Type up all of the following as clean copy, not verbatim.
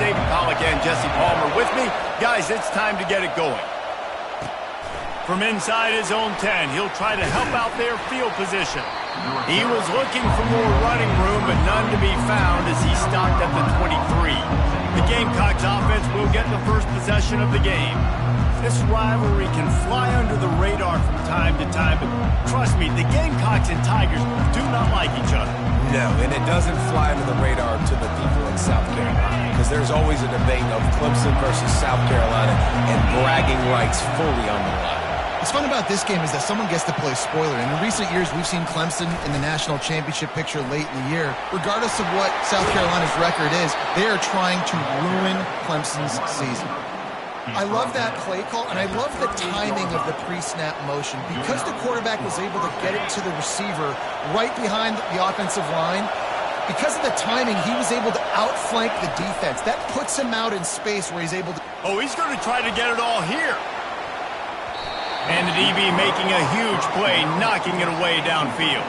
David Pollack and Jesse Palmer with me. Guys, it's time to get it going. From inside his own 10, he'll try to help out their field position. He was looking for more running room, but none to be found as he stopped at the 23. The Gamecocks offense will get the first possession of the game. This rivalry can fly under the radar from time to time, but trust me, the Gamecocks and Tigers do not like each other. No, and it doesn't fly under the radar to the people in South Carolina, because there's always a debate of Clemson versus South Carolina and bragging rights fully on the line. What's fun about this game is that someone gets to play spoiler. And in recent years, we've seen Clemson in the national championship picture late in the year. Regardless of what South Carolina's record is, they are trying to ruin Clemson's season. I love that play call, and I love the timing of the pre-snap motion. Because the quarterback was able to get it to the receiver right behind the offensive line, because of the timing, he was able to outflank the defense. That puts him out in space where he's able to... Oh, he's going to try to get it all here. And the DB making a huge play, knocking it away downfield.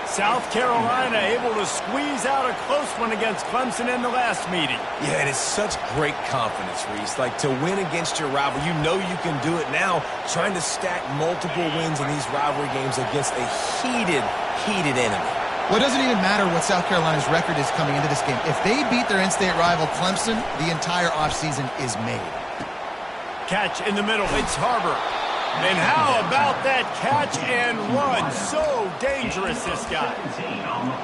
South Carolina able to squeeze out a close one against Clemson in the last meeting. Yeah, and it's such great confidence, Reese. Like, to win against your rival, you know you can do it now. Trying to stack multiple wins in these rivalry games against a heated enemy. Well, it doesn't even matter what South Carolina's record is coming into this game. If they beat their in-state rival Clemson, the entire offseason is made. Catch in the middle. It's Harbor. And how about that catch and run? So dangerous, this guy.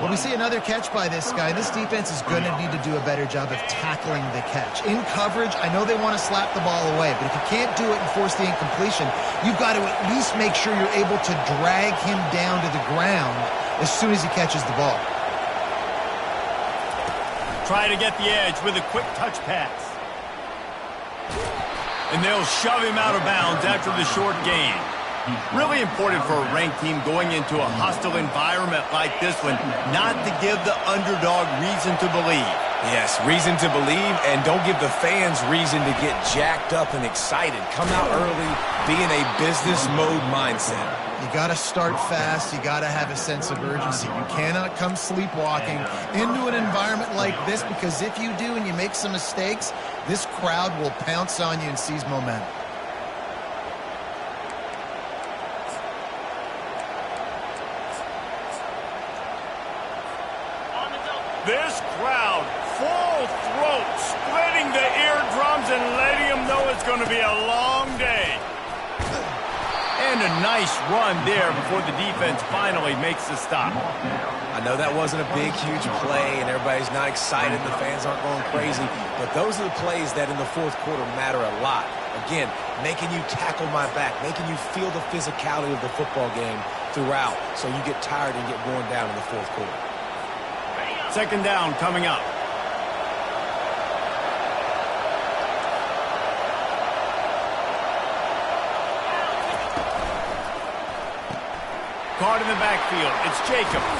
Well, we see another catch by this guy. This defense is going to need to do a better job of tackling the catch. In coverage, I know they want to slap the ball away, but if you can't do it and force the incompletion, you've got to at least make sure you're able to drag him down to the ground as soon as he catches the ball. Try to get the edge with a quick touch pass. And they'll shove him out of bounds after the short gain. Really important for a ranked team going into a hostile environment like this one, not to give the underdog reason to believe. Yes, reason to believe, and don't give the fans reason to get jacked up and excited. Come out early, be in a business mode mindset. You got to start fast. You got to have a sense of urgency. You cannot come sleepwalking into an environment like this, because if you do and you make some mistakes, this crowd will pounce on you and seize momentum. This crowd, full throat, splitting the eardrums and letting them know it's going to be a long day. And a nice run there before the defense finally makes the stop. I know that wasn't a big, huge play, and everybody's not excited. The fans aren't going crazy. But those are the plays that in the fourth quarter matter a lot. Again, making you tackle my back, making you feel the physicality of the football game throughout, so you get tired and get worn down in the fourth quarter. Second down coming up. Caught in the backfield. It's Jacobs.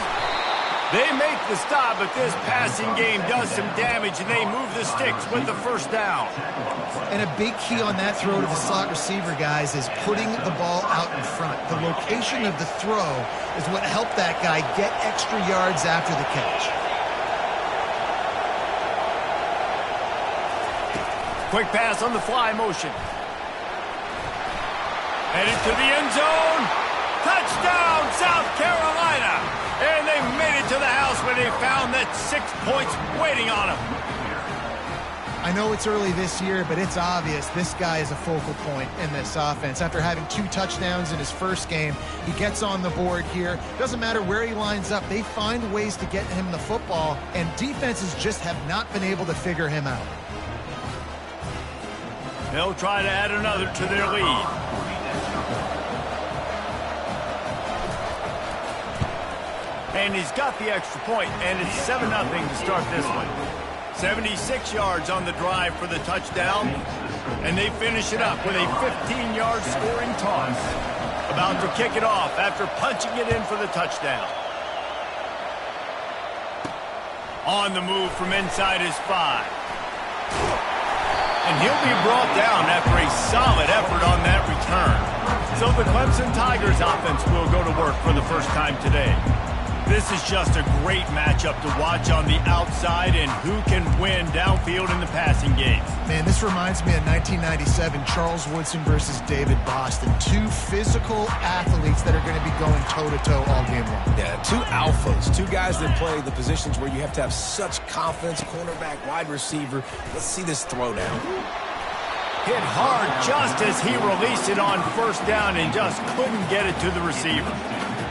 They make the stop, but this passing game does some damage, and they move the sticks with the first down. And a big key on that throw to the slot receiver, guys, is putting the ball out in front. The location of the throw is what helped that guy get extra yards after the catch. Quick pass on the fly motion. Headed to the end zone. Touchdown, South Carolina. And they made it to the house when they found that 6 points waiting on them. I know it's early this year, but it's obvious this guy is a focal point in this offense. After having 2 touchdowns in his first game, he gets on the board here. Doesn't matter where he lines up. They find ways to get him the football, and defenses just have not been able to figure him out. They'll try to add another to their lead. And he's got the extra point, and it's 7-0 to start this one. 76 yards on the drive for the touchdown, and they finish it up with a 15-yard scoring toss. About to kick it off after punching it in for the touchdown. On the move from inside his 5. And he'll be brought down after a solid effort on that return. So the Clemson Tigers offense will go to work for the first time today. This is just a great matchup to watch on the outside and who can win downfield in the passing game. Man, this reminds me of 1997, Charles Woodson versus David Boston. Two physical athletes that are going to be going toe-to-toe all game long. Yeah, two alphas, two guys that play the positions where you have to have such confidence, cornerback, wide receiver. Let's see this throwdown. Hit hard just as he released it on first down and just couldn't get it to the receiver.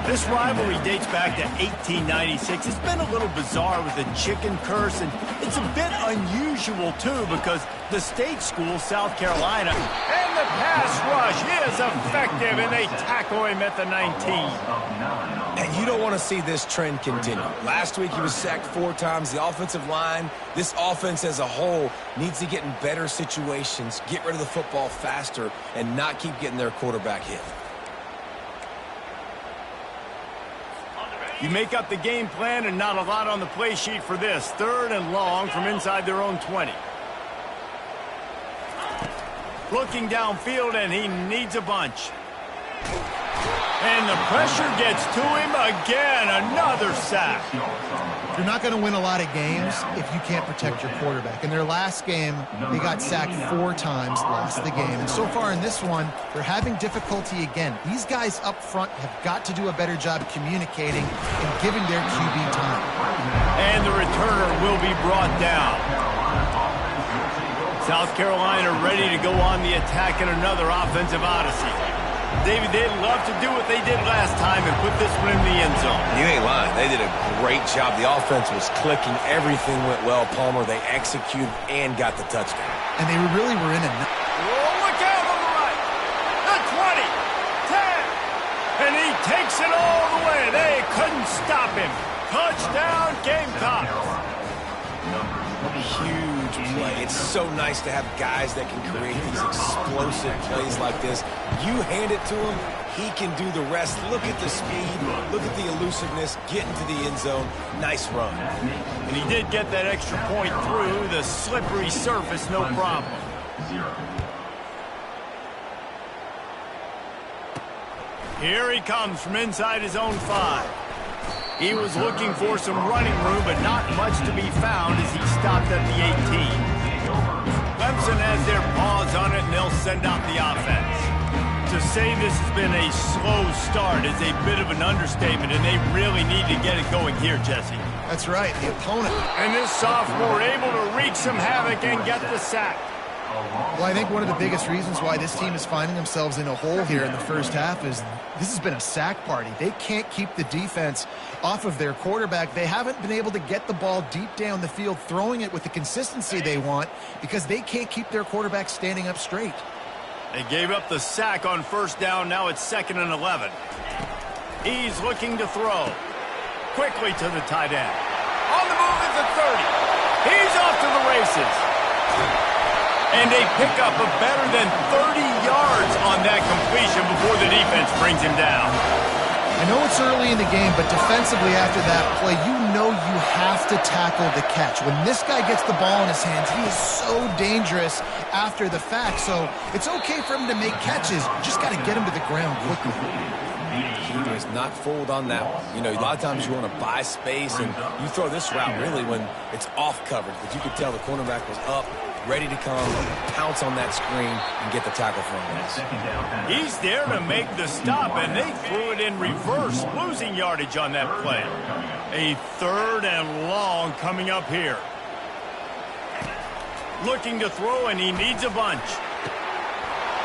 This rivalry dates back to 1896. It's been a little bizarre with the chicken curse, and it's a bit unusual, too, because the state school, South Carolina, and the pass rush is effective, and they tackle him at the 19. And you don't want to see this trend continue. Last week, he was sacked 4 times. The offensive line, this offense as a whole, needs to get in better situations, get rid of the football faster, and not keep getting their quarterback hit. You make up the game plan and not a lot on the play sheet for this. 3rd and long from inside their own 20. Looking downfield, and he needs a bunch. And the pressure gets to him again. Another sack. You're not going to win a lot of games if you can't protect your quarterback. In their last game, they got sacked 4 times, lost the game. And so far in this one, they're having difficulty again. These guys up front have got to do a better job communicating and giving their QB time. And the returner will be brought down. South Carolina ready to go on the attack in another offensive odyssey. David, they'd love to do what they did last time and put this one in the end zone. You ain't lying. They did a great job. The offense was clicking. Everything went well, Palmer. They executed and got the touchdown. And they really were in a... Oh, look out on the right. The 20, 10. And he takes it all the way. They couldn't stop him. Touchdown, Gamecocks. Huge play. It's so nice to have guys that can create these explosive plays like this. You hand it to him, he can do the rest. Look at the speed. Look at the elusiveness. Get into the end zone. Nice run. And he did get that extra point through the slippery surface, no problem. Here he comes from inside his own 5. He was looking for some running room, but not much to be found as he stopped at the 18. Clemson has their paws on it, and they'll send out the offense. To say this has been a slow start is a bit of an understatement, and they really need to get it going here, Jesse. That's right, the opponent. And this sophomore able to wreak some havoc and get the sack. Well, I think one of the biggest reasons why this team is finding themselves in a hole here in the first half is this has been a sack party. They can't keep the defense off of their quarterback. They haven't been able to get the ball deep down the field, throwing it with the consistency they want because they can't keep their quarterback standing up straight. They gave up the sack on first down. Now it's 2nd and 11. He's looking to throw. Quickly to the tight end. On the move at the 30. He's off to the races. And they pick up a better than 30 yards on that completion before the defense brings him down. I know it's early in the game, but defensively after that play, you know you have to tackle the catch. When this guy gets the ball in his hands, he is so dangerous after the fact. So it's okay for him to make catches. You just got to get him to the ground quickly. He was not fooled on that one. You know, a lot of times you want to buy space, and you throw this route really when it's off coverage. But you could tell the cornerback was up, ready to come, pounce on that screen, and get the tackle from him. He's there to make the stop, and they threw it in reverse, losing yardage on that play. A 3rd and long coming up here. Looking to throw, and he needs a bunch.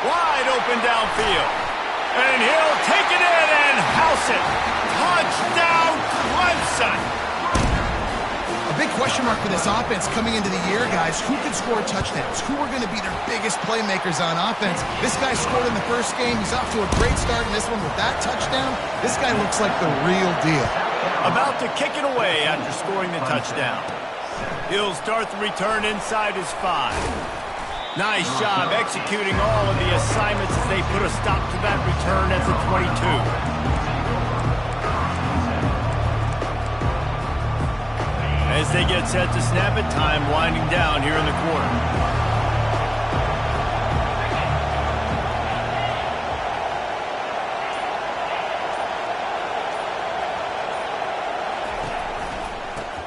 Wide open downfield. And he'll take it in and house it. Touchdown, Clemson. A big question mark for this offense coming into the year, guys. Who can score touchdowns? Who are going to be their biggest playmakers on offense? This guy scored in the first game. He's off to a great start in this one with that touchdown. This guy looks like the real deal. About to kick it away after scoring the touchdown. He'll start the return inside his 5. Nice job executing all of the assignments as they put a stop to that return at the 22. As they get set to snap it, time winding down here in the quarter.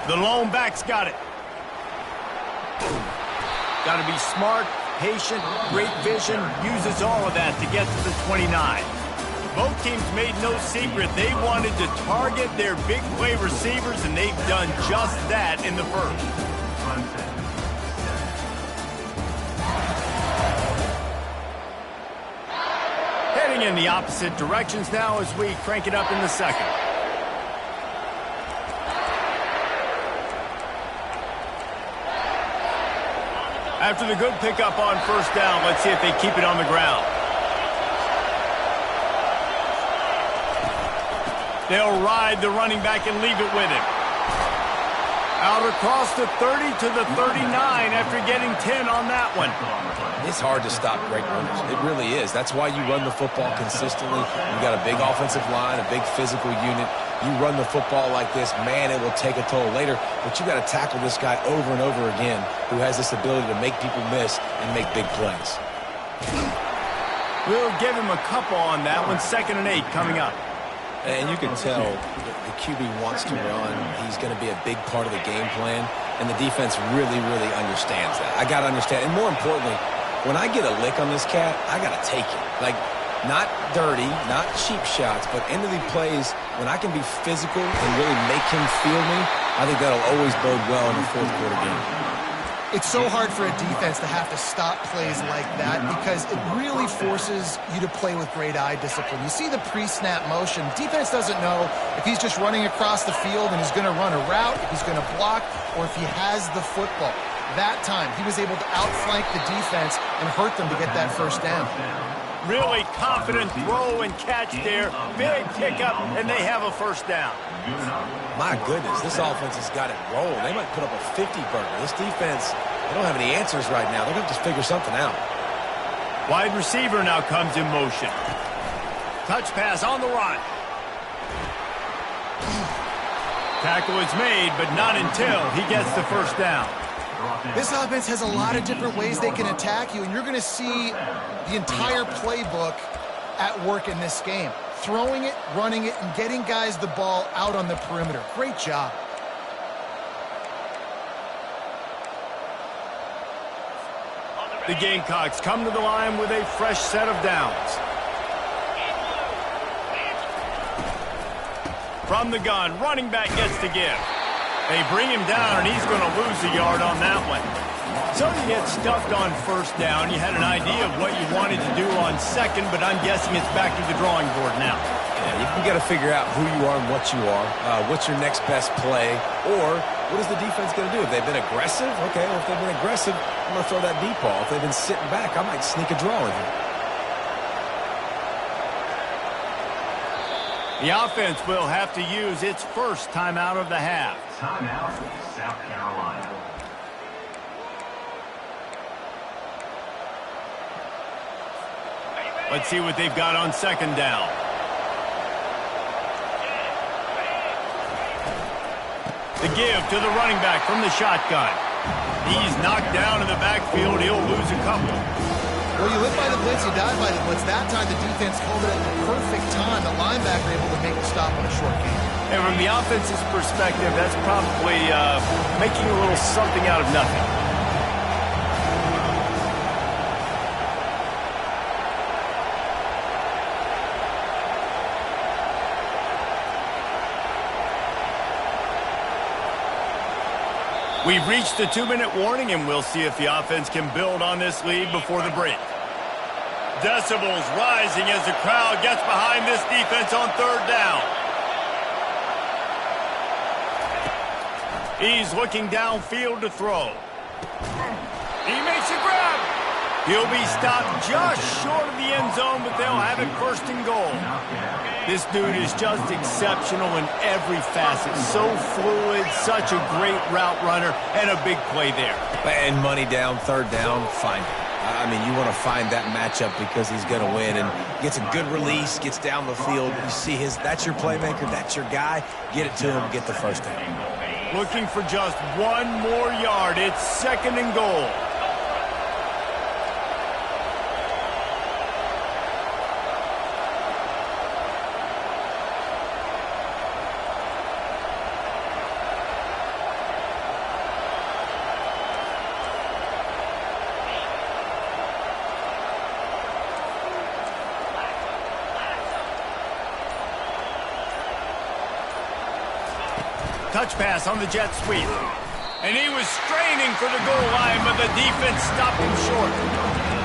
The lone back's got it. Got to be smart, patient, great vision, uses all of that to get to the 29. Both teams made no secret they wanted to target their big play receivers, and they've done just that in the first. Heading in the opposite directions now as we crank it up in the second. After the good pickup on first down, let's see if they keep it on the ground. They'll ride the running back and leave it with him. Out across the 30 to the 39 after getting 10 on that one. It's hard to stop great runners. It really is. That's why you run the football consistently. You've got a big offensive line, a big physical unit. You run the football like this, man, it will take a toll later. But you got to tackle this guy over and over again who has this ability to make people miss and make big plays. We'll give him a couple on that one. 2nd and 8 coming up. And you can tell the QB wants to run. He's going to be a big part of the game plan. And the defense really, really understands that. I got to understand. And more importantly, when I get a lick on this cat, I got to take it. Like, not dirty, not cheap shots, but end of the plays, when I can be physical and really make him feel me, I think that'll always bode well in the fourth quarter game. It's so hard for a defense to have to stop plays like that because it really forces you to play with great eye discipline. You see the pre-snap motion. Defense doesn't know if he's just running across the field and he's going to run a route, if he's going to block, or if he has the football. That time, he was able to outflank the defense and hurt them to get that first down. Really confident throw and catch there. Big pickup, and they have a first down. My goodness, this offense has got it rolling. They might put up a 50-burger. This defense, they don't have any answers right now. They're going to have to figure something out. Wide receiver now comes in motion. Touch pass on the run. Tackle is made, but not until he gets the first down. This offense has a lot of different ways they can attack you, and you're going to see the entire playbook at work in this game. Throwing it, running it, and getting guys the ball out on the perimeter. Great job. The Gamecocks come to the line with a fresh set of downs. From the gun, running back gets to give. They bring him down, and he's going to lose a yard on that one. So you get stuffed on first down. You had an idea of what you wanted to do on second, but I'm guessing it's back to the drawing board now. Yeah, you got to figure out who you are and what you are. What's your next best play? Or what is the defense going to do? If they've been aggressive, okay, well, if they've been aggressive, I'm going to throw that deep ball. If they've been sitting back, I might sneak a draw in here. The offense will have to use its first timeout of the half. Timeout, South Carolina. Let's see what they've got on second down. The give to the running back from the shotgun. He's knocked down in the backfield. He'll lose a couple. Well, you live by the blitz, you die by the blitz. That time the defense called it at the perfect time. The linebacker able to make the stop on a short game. And from the offense's perspective, that's probably making a little something out of nothing. We've reached the 2-minute warning, and we'll see if the offense can build on this lead before the break. Decibels rising as the crowd gets behind this defense on third down. He's looking downfield to throw. He makes a grab. He'll be stopped just short of the end zone, but they'll have it first and goal. This dude is just exceptional in every facet. So fluid, such a great route runner, and a big play there. And money down, third down, find it. I mean, you want to find that matchup because he's going to win and gets a good release, gets down the field. You see that's your playmaker, that's your guy. Get it to him, get the first down. Looking for just one more yard. It's second and goal. touch pass on the jet sweep. And he was straining for the goal line, but the defense stopped him short.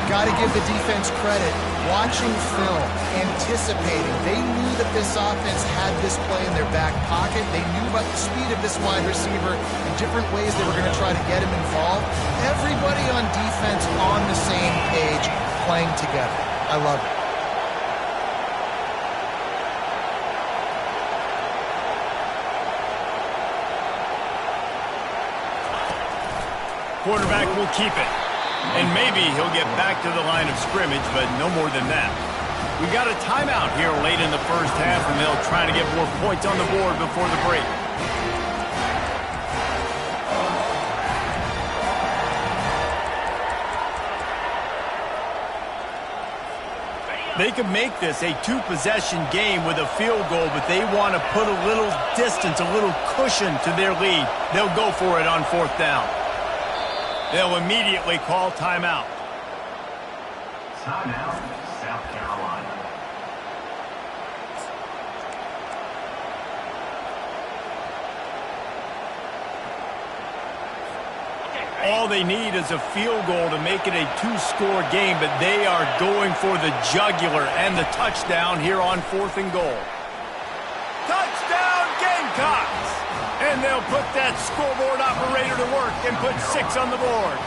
Got to give the defense credit. Watching film, anticipating. They knew that this offense had this play in their back pocket. They knew about the speed of this wide receiver and different ways they were going to try to get him involved. Everybody on defense on the same page, playing together. I love it. Quarterback will keep it. And maybe he'll get back to the line of scrimmage, but no more than that. We got a timeout here late in the first half, and they'll try to get more points on the board before the break. They could make this a two-possession game with a field goal, but they want to put a little distance, a little cushion to their lead. They'll go for it on fourth down. They'll immediately call timeout. Timeout, South Carolina. All they need is a field goal to make it a two-score game, but they are going for the jugular and the touchdown here on 4th and goal. Touchdown, Gamecocks! And they'll put that scoreboard operator to work and put 6 on the board.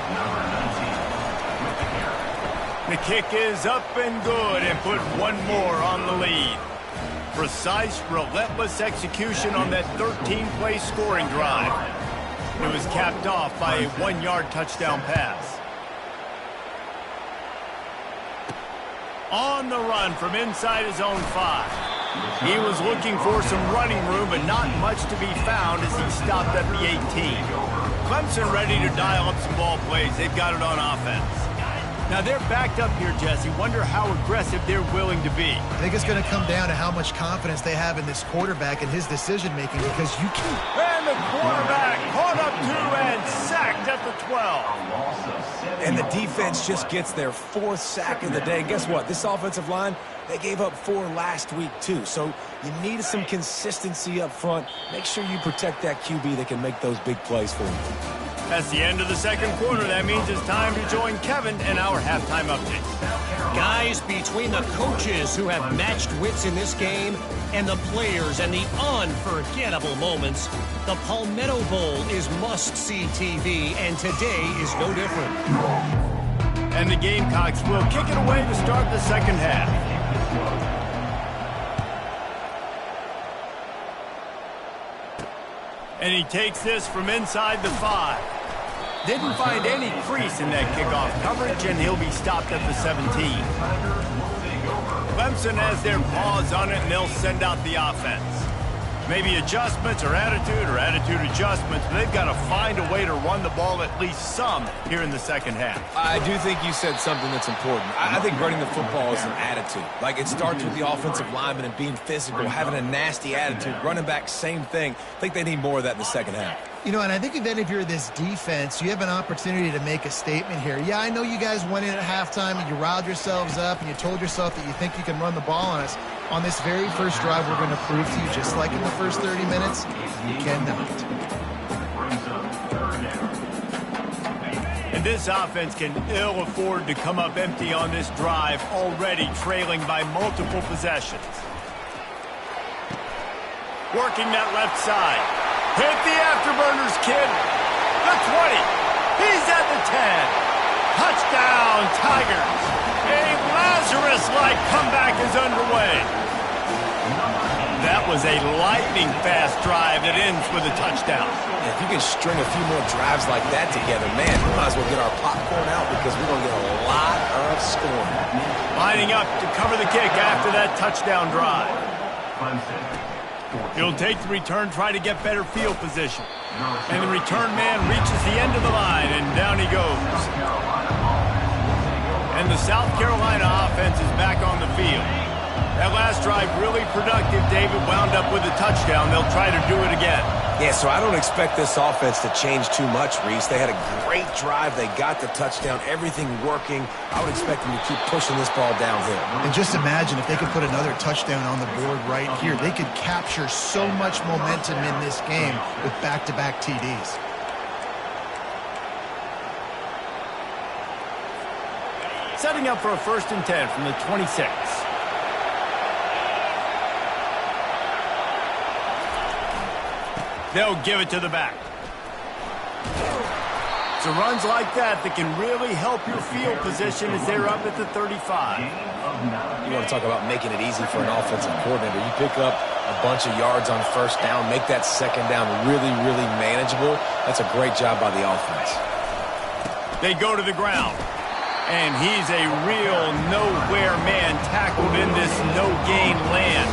The kick is up and good and put one more on the lead. Precise, relentless execution on that 13-play scoring drive. It was capped off by a 1-yard touchdown pass. On the run from inside his own 5. He was looking for some running room, but not much to be found as he stopped at the 18. Clemson ready to dial up some ball plays. They've got it on offense. Now they're backed up here, Jesse. Wonder how aggressive they're willing to be. I think it's going to come down to how much confidence they have in this quarterback and his decision-making, because you can't. And the quarterback caught up to and sacked at the 12. And the defense just gets their 4th sack of the day. Guess what? This offensive line, they gave up 4 last week, too. So you need some consistency up front. Make sure you protect that QB that can make those big plays for you. That's the end of the second quarter. That means it's time to join Kevin in our halftime update. Guys, between the coaches who have matched wits in this game and the players and the unforgettable moments, the Palmetto Bowl is must-see TV, and today is no different. And the Gamecocks will kick it away to start the second half. And he takes this from inside the 5. Didn't find any crease in that kickoff coverage, and he'll be stopped at the 17. Clemson has their paws on it, and they'll send out the offense. Maybe adjustments or attitude adjustments, but they've got to find a way to run the ball at least some here in the second half. I do think you said something that's important. I think running the football is an attitude. Like, it starts with the offensive lineman and being physical, having a nasty attitude. Running back, same thing. I think they need more of that in the second half. You know, and I think then if you're this defense, you have an opportunity to make a statement here. Yeah, I know you guys went in at halftime and you riled yourselves up and you told yourself that you think you can run the ball on us. On this very first drive, we're going to prove to you, just like in the first 30 minutes, you cannot. And this offense can ill afford to come up empty on this drive, already trailing by multiple possessions. Working that left side. Hit the afterburners, kid. The 20. He's at the 10. Touchdown, Tigers. A Lazarus-like comeback is underway. That was a lightning-fast drive that ends with a touchdown. If you can string a few more drives like that together, man, we might as well get our popcorn out because we're going to get a lot of scoring. Lining up to cover the kick after that touchdown drive. He'll take the return, try to get better field position. And the return man reaches the end of the line, and down he goes. And the South Carolina offense is back on the field. That last drive really productive. David wound up with a touchdown. They'll try to do it again. Yeah, so I don't expect this offense to change too much, Reese. They had a great drive. They got the touchdown, everything working. I would expect them to keep pushing this ball downhill. And just imagine if they could put another touchdown on the board right here. They could capture so much momentum in this game with back-to-back TDs. Setting up for a 1st and 10 from the 26. They'll give it to the back. So runs like that can really help your field position as they're up at the 35. You want to talk about making it easy for an offensive coordinator. You pick up a bunch of yards on 1st down, make that 2nd down really, really manageable. That's a great job by the offense. They go to the ground. And he's a real nowhere man tackled in this no-gain land.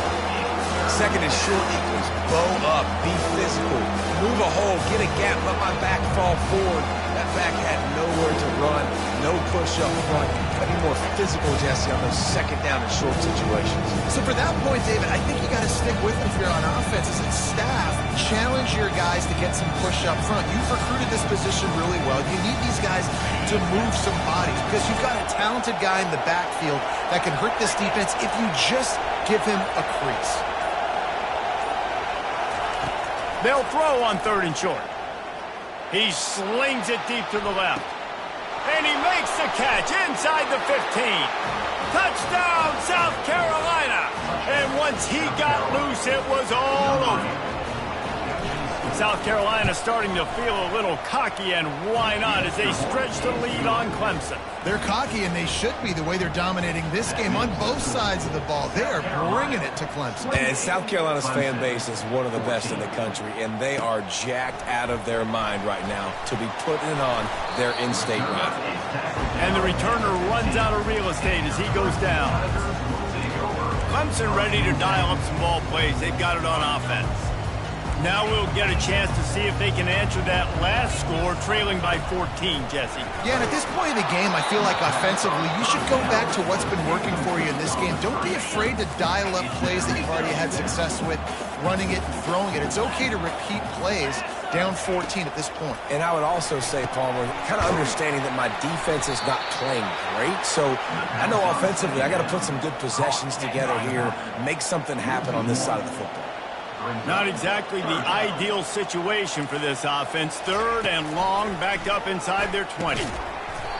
2nd and short equals bow up, be physical, move a hole, get a gap, let my back fall forward. That back had nowhere to run, no push up front. Got to be more physical, Jesse, on those 2nd down and short situations. So for that point, David, I think you got to stick with it if you're on offense. As a staff, challenge your guys to get some push up front. You've recruited this position really well. You need these guys to move some bodies because you've got a talented guy in the backfield that can hurt this defense if you just give him a crease. They'll throw on 3rd and short. He slings it deep to the left. And he makes the catch inside the 15. Touchdown, South Carolina. And once he got loose, it was all over. South Carolina starting to feel a little cocky, and why not, as they stretch the lead on Clemson. They're cocky, and they should be the way they're dominating this game on both sides of the ball. They are bringing it to Clemson. And South Carolina's fan base is one of the best in the country, and they are jacked out of their mind right now to be putting on their in-state rival. And the returner runs out of real estate as he goes down. Clemson ready to dial up some ball plays. They've got it on offense. Now we'll get a chance to see if they can answer that last score, trailing by 14, Jesse. Yeah, and at this point in the game, I feel like offensively, you should go back to what's been working for you in this game. Don't be afraid to dial up plays that you've already had success with, running it and throwing it. It's okay to repeat plays down 14 at this point. And I would also say, Palmer, kind of understanding that my defense is not playing great. So I know offensively I got to put some good possessions together here, make something happen on this side of the football. Not exactly the ideal situation for this offense. 3rd and long, backed up inside their 20.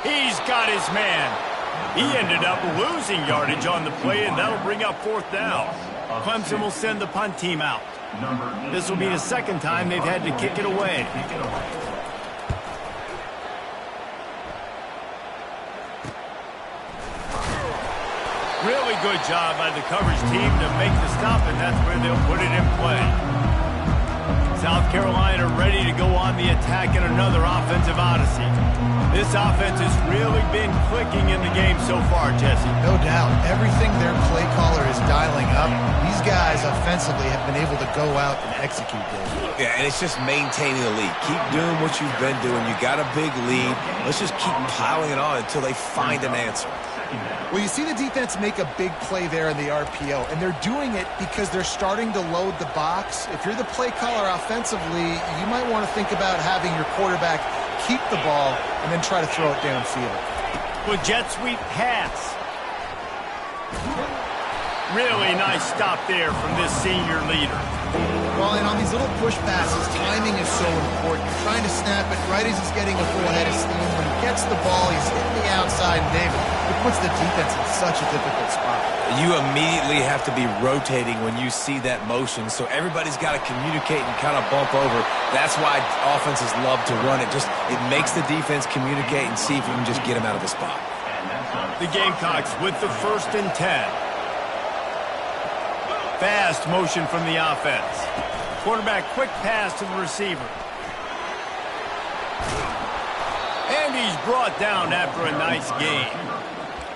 He's got his man. He ended up losing yardage on the play, and that'll bring up 4th down. Clemson will send the punt team out. This will be the 2nd time they've had to kick it away. Really good job by the coverage team to make the stop, and that's where they'll put it in play. South Carolina ready to go on the attack in another offensive odyssey. This offense has really been clicking in the game so far, Jesse. No doubt. Everything their play caller is dialing up, these guys offensively have been able to go out and execute this. Yeah, and it's just maintaining the lead. Keep doing what you've been doing. You got a big lead. Let's just keep piling it on until they find an answer. Well, you see the defense make a big play there in the RPO, and they're doing it because they're starting to load the box. If you're the play caller offensively, you might want to think about having your quarterback keep the ball and then try to throw it downfield. With jet sweep pass. Really nice stop there from this senior leader. Well, and on these little push passes, timing is so important. You're trying to snap it right as he's getting a full head of steam. When he gets the ball, he's hitting the outside, and David, it puts the defense in such a difficult spot. You immediately have to be rotating when you see that motion, so everybody's got to communicate and kind of bump over. That's why offenses love to run it. It makes the defense communicate and see if you can just get them out of the spot. The Gamecocks with the 1st and 10. Fast motion from the offense. Quarterback quick pass to the receiver. And he's brought down after a nice gain.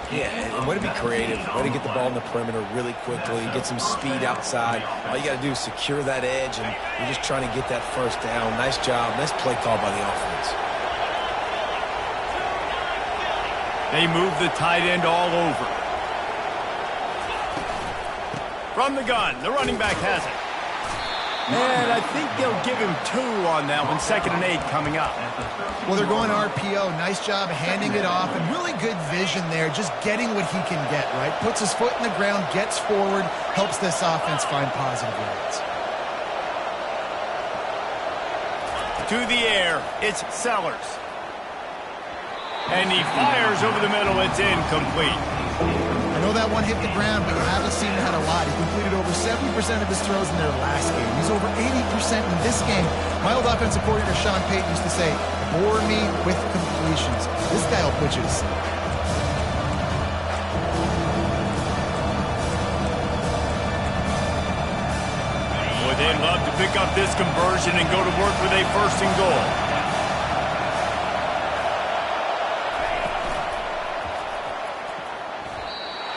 Yeah, and way to be creative, way to get the ball in the perimeter really quickly, get some speed outside. All you got to do is secure that edge, and you're just trying to get that 1st down. Nice job, nice play call by the offense. They move the tight end all over. From the gun, the running back has it. And I think they'll give him 2 on that one, 2nd and 8 coming up. Well, they're going RPO. Nice job handing it off, and really good vision there, just getting what he can get, right? Puts his foot in the ground, gets forward, helps this offense find positive yards. To the air, it's Sellers. And he fires over the middle. It's incomplete. I know that one hit the ground, but you haven't seen that a lot. He completed over 70% of his throws in their last game. He's over 80% in this game. My old offensive coordinator, Sean Payton, used to say, bore me with completions. This guy will put you to sleep. Boy, they'd love to pick up this conversion and go to work with a 1st and goal.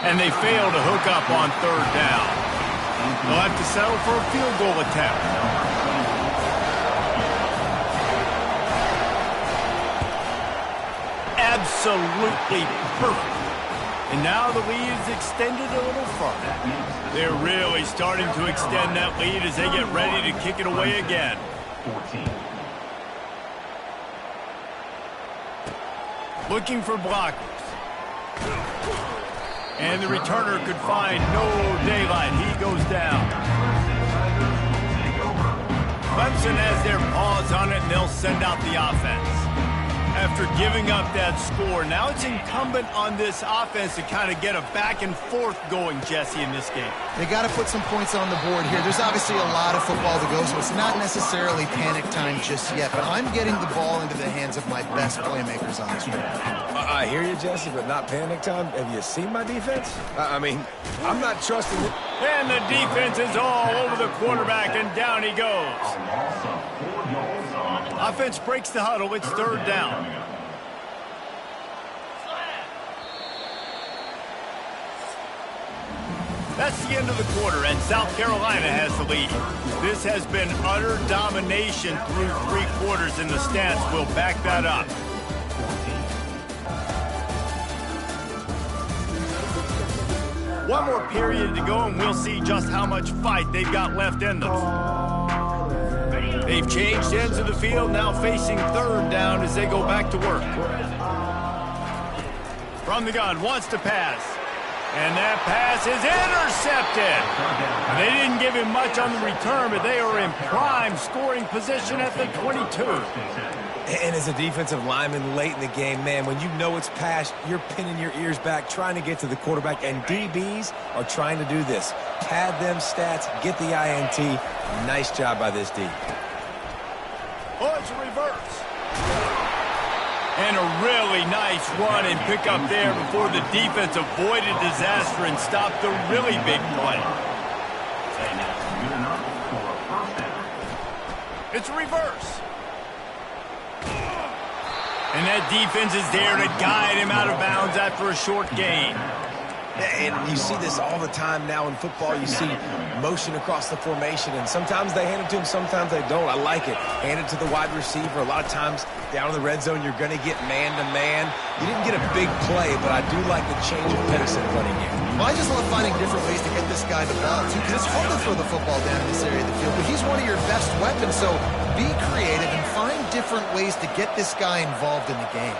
And they fail to hook up on 3rd down. They'll have to settle for a field goal attempt. Absolutely perfect. And now the lead is extended a little further. They're really starting to extend that lead as they get ready to kick it away again. 14. Looking for blockers. And the returner could find no daylight. He goes down. Clemson has their paws on it, and they'll send out the offense. After giving up that score, now it's incumbent on this offense to kind of get a back and forth going, Jesse, in this game. They got to put some points on the board here. There's obviously a lot of football to go, so it's not necessarily panic time just yet, but I'm getting the ball into the hands of my best playmakers on this one. I hear you, Jesse, but not panic time. Have you seen my defense? I mean, I'm not trusting it. And the defense is all over the quarterback, and down he goes. Offense breaks the huddle. It's 3rd down. That's the end of the quarter, and South Carolina has the lead. This has been utter domination through 3 quarters, and the stats will back that up. One more period to go, and we'll see just how much fight they've got left in them. They've changed ends of the field, now facing 3rd down as they go back to work. From the gun, wants to pass. And that pass is intercepted. They didn't give him much on the return, but they are in prime scoring position at the 22. And as a defensive lineman late in the game, man, when you know it's pass, you're pinning your ears back, trying to get to the quarterback, and DBs are trying to do this. Pad them stats, get the INT. Nice job by this D. Oh, it's a reverse. And a really nice run and pick up there before the defense avoided disaster and stopped the really big play. It's a reverse. And that defense is there to guide him out of bounds after a short gain. And you see this all the time now in football. You see motion across the formation, and sometimes they hand it to him, sometimes they don't. I like it. Hand it to the wide receiver. A lot of times down in the red zone, you're going to get man-to-man. You didn't get a big play, but I do like the change of pace in the running game. Well, I just love finding different ways to get this guy the ball, too, because it's hard to throw the football down in this area of the field, but he's one of your best weapons, so be creative and find different ways to get this guy involved in the game.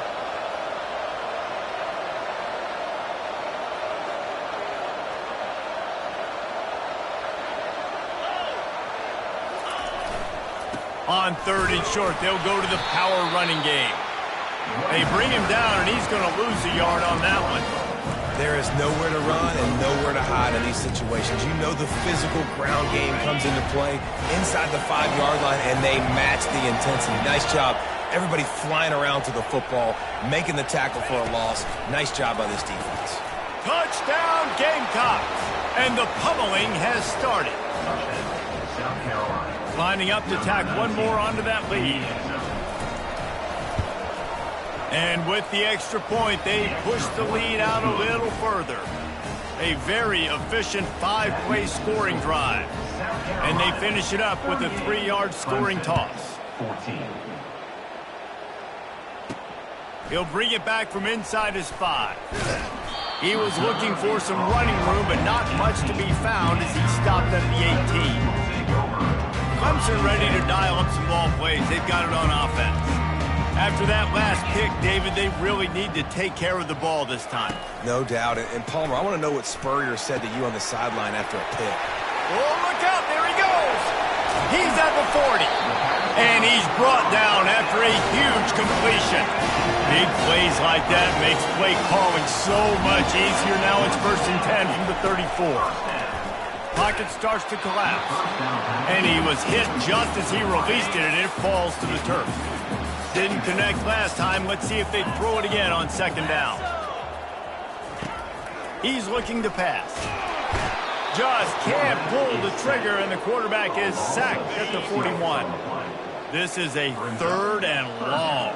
On 3rd and short, they'll go to the power running game. They bring him down, and he's going to lose a yard on that one. There is nowhere to run and nowhere to hide in these situations. You know the physical ground game comes into play inside the 5-yard line, and they match the intensity. Nice job. Everybody flying around to the football, making the tackle for a loss. Nice job by this defense. Touchdown, Gamecocks! And the pummeling has started. South Carolina. Lining up to tack one more onto that lead. And with the extra point, they push the lead out a little further. A very efficient 5-play scoring drive. And they finish it up with a 3-yard scoring toss. 14. He'll bring it back from inside his 5. He was looking for some running room, but not much to be found as he stopped at the 18. Clemson ready to dial up some ball plays. They've got it on offense. After that last pick, David, they really need to take care of the ball this time. No doubt. And Palmer, I want to know what Spurrier said to you on the sideline after a pick. Oh, look out. There he goes. He's at the 40. And he's brought down after a huge completion. Big plays like that makes play calling so much easier. Now it's 1st and 10 from the 34. Pocket starts to collapse. And he was hit just as he released it, and it falls to the turf. Didn't connect last time. Let's see if they throw it again on 2nd down. He's looking to pass. Just can't pull the trigger, and the quarterback is sacked at the 41. This is a 3rd and long.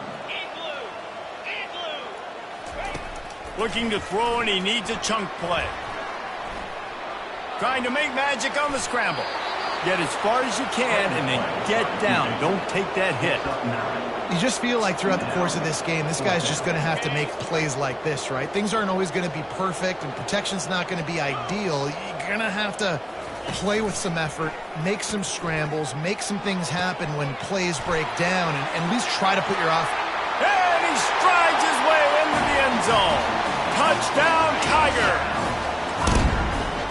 Looking to throw, and he needs a chunk play. Trying to make magic on the scramble. Get as far as you can, and then get down. Don't take that hit. You just feel like throughout the course of this game, this guy's just going to have to make plays like this, right? Things aren't always going to be perfect, and protection's not going to be ideal. You're going to have to play with some effort, make some scrambles, make some things happen when plays break down, and at least try to put your off. And he strides his way into the end zone. Touchdown, Tiger.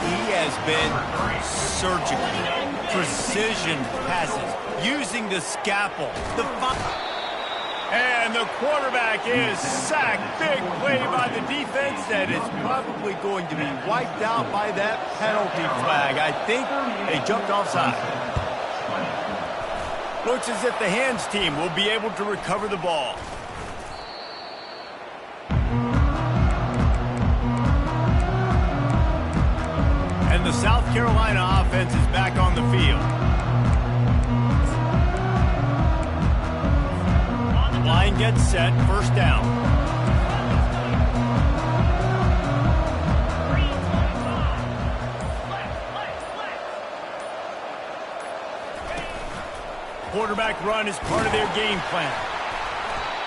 He has been surgical. Precision passes, using the scalpel. And the quarterback is sacked. Big play by the defense that is probably going to be wiped out by that penalty flag. I think they jumped offside. Looks as if the hands team will be able to recover the ball. And the South Carolina offense is back on the field. Line gets set, 1st down. Quarterback run is part of their game plan.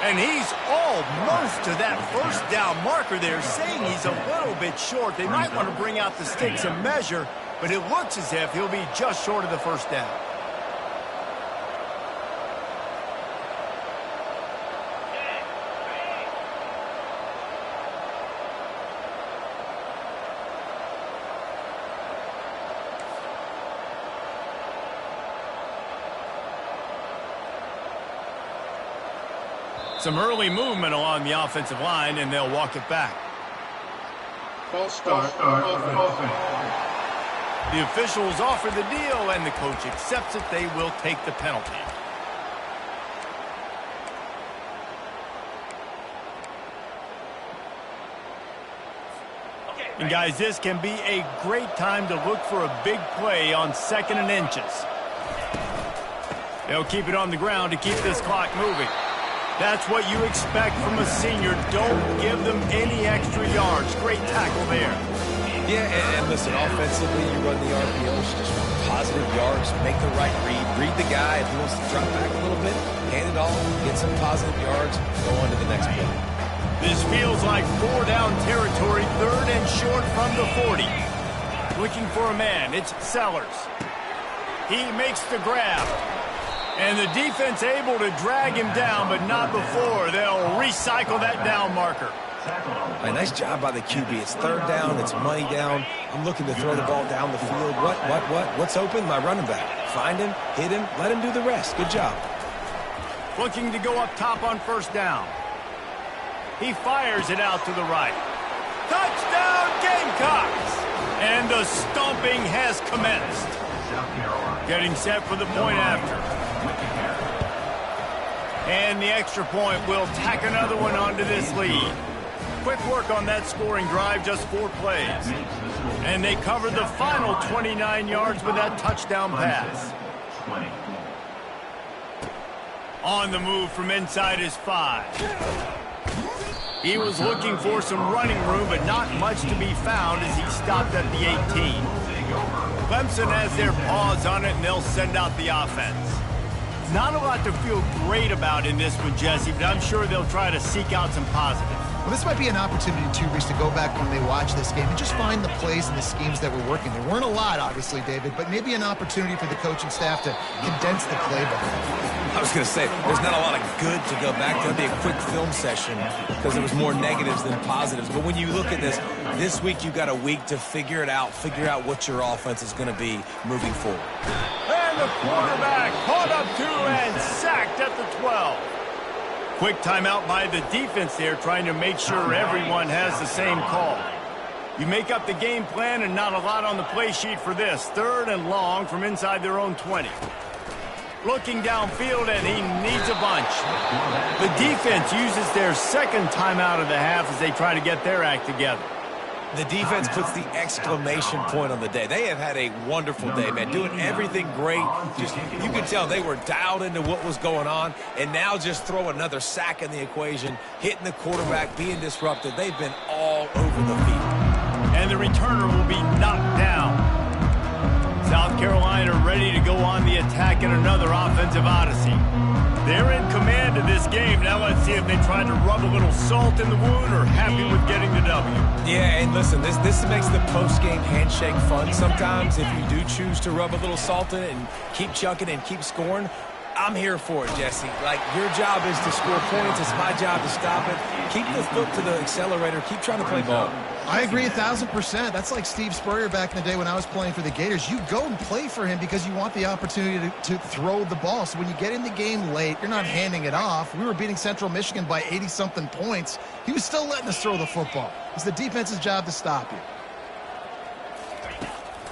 And he's almost to that 1st down marker there, saying he's a little bit short. They might want to bring out the sticks and measure, but it looks as if he'll be just short of the 1st down. Some early movement along the offensive line, and they'll walk it back. False start. The officials offer the deal, and the coach accepts it. They will take the penalty. And guys, this can be a great time to look for a big play on 2nd and inches. They'll keep it on the ground to keep this clock moving. That's what you expect from a senior. Don't give them any extra yards. Great tackle there. Yeah, and listen, offensively, you run the RPOs, just want positive yards, make the right read the guy. If he wants to drop back a little bit, hand it off, get some positive yards, go on to the next play. This feels like 4 down territory, 3rd and short from the 40. Looking for a man, it's Sellers. He makes the grab. And the defense able to drag him down, but not before. They'll recycle that down marker. A nice job by the QB. It's 3rd down. It's money down. I'm looking to throw the ball down the field. What's open? My running back. Find him, hit him, let him do the rest. Good job. Looking to go up top on 1st down. He fires it out to the right. Touchdown, Gamecocks! And the stomping has commenced. Getting set for the point after. And the extra point will tack another one onto this lead. Quick work on that scoring drive, just 4 plays. And they covered the final 29 yards with that touchdown pass. On the move from inside his 5. He was looking for some running room, but not much to be found as he stopped at the 18. Clemson has their paws on it, and they'll send out the offense. Not a lot to feel great about in this one, Jesse, but I'm sure they'll try to seek out some positives. Well, this might be an opportunity, too, Reese, to go back when they watch this game and just find the plays and the schemes that were working. There weren't a lot, obviously, David, but maybe an opportunity for the coaching staff to condense the playbook. I was going to say, there's not a lot of good to go back to. It'll be a quick film session because there was more negatives than positives. But when you look at this week you've got a week to figure it out, figure out what your offense is going to be moving forward. And the quarterback caught up to and sacked at the 12. Quick timeout by the defense there, trying to make sure everyone has the same call. You make up the game plan and not a lot on the play sheet for this. 3rd and long from inside their own 20. Looking downfield, and he needs a bunch. The defense uses their 2nd timeout of the half as they try to get their act together. The defense puts the exclamation point on the day. They have had a wonderful day, man, doing everything great. You could tell they were dialed into what was going on, and now just throw another sack in the equation, hitting the quarterback, being disrupted. They've been all over the field. And the returner will be knocked down. South Carolina ready to go on the attack in another offensive odyssey. They're in command of this game. Now let's see if they try to rub a little salt in the wound or happy with getting the W. Yeah, and listen, this makes the post-game handshake fun. Sometimes if you do choose to rub a little salt in it and keep chucking and keep scoring, I'm here for it, Jesse. Like, your job is to score points. It's my job to stop it. Keep the foot to the accelerator. Keep trying to play ball. I agree 1,000%. That's like Steve Spurrier back in the day when I was playing for the Gators. You go and play for him because you want the opportunity to throw the ball. So when you get in the game late, you're not handing it off. We were beating Central Michigan by 80-something points. He was still letting us throw the football. It's the defense's job to stop you.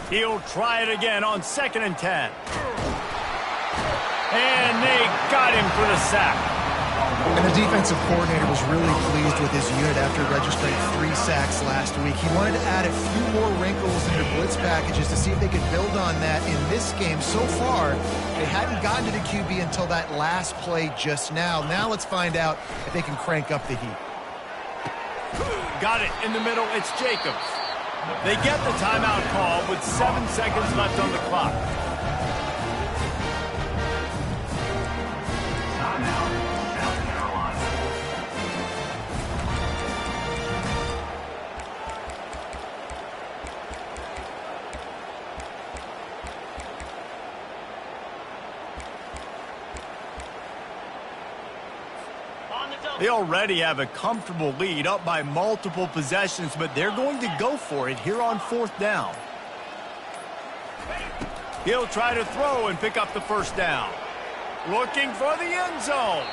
He'll try it again on 2nd and 10. And they got him for the sack. And the defensive coordinator was really pleased with his unit after registering 3 sacks last week. He wanted to add a few more wrinkles in their blitz packages to see if they could build on that in this game. So far, they hadn't gotten to the QB until that last play just now. Now let's find out if they can crank up the heat. Got it in the middle. It's Jacobs. They get the timeout call with 7 seconds left on the clock. They already have a comfortable lead, up by multiple possessions, but they're going to go for it here on 4th down. He'll try to throw and pick up the 1st down. Looking for the end zone.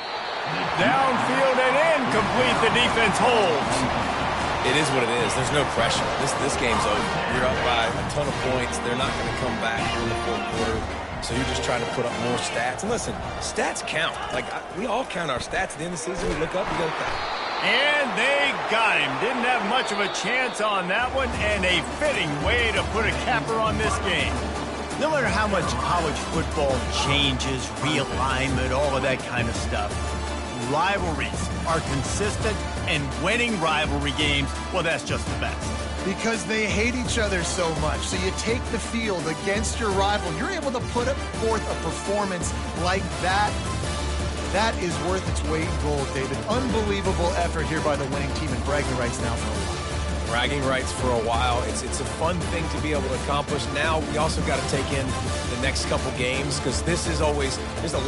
Downfield and incomplete. The defense holds. It is what it is. There's no pressure. This game's over. You're up by a ton of points. They're not going to come back in the 4th quarter. So you're just trying to put up more stats. And listen, stats count. Like, we all count our stats. At the end of the season, we look up and go, okay. And they got him. Didn't have much of a chance on that one, and a fitting way to put a capper on this game. No matter how much college football changes, realignment, all of that kind of stuff, rivalries are consistent, and winning rivalry games, well, that's just the best. Because they hate each other so much. So you take the field against your rival. You're able to put forth a performance like that. That is worth its weight in gold, David. Unbelievable effort here by the winning team, and bragging rights now for a while. Bragging rights for a while. It's a fun thing to be able to accomplish. Now we also got to take in the next couple games because this is always, there's a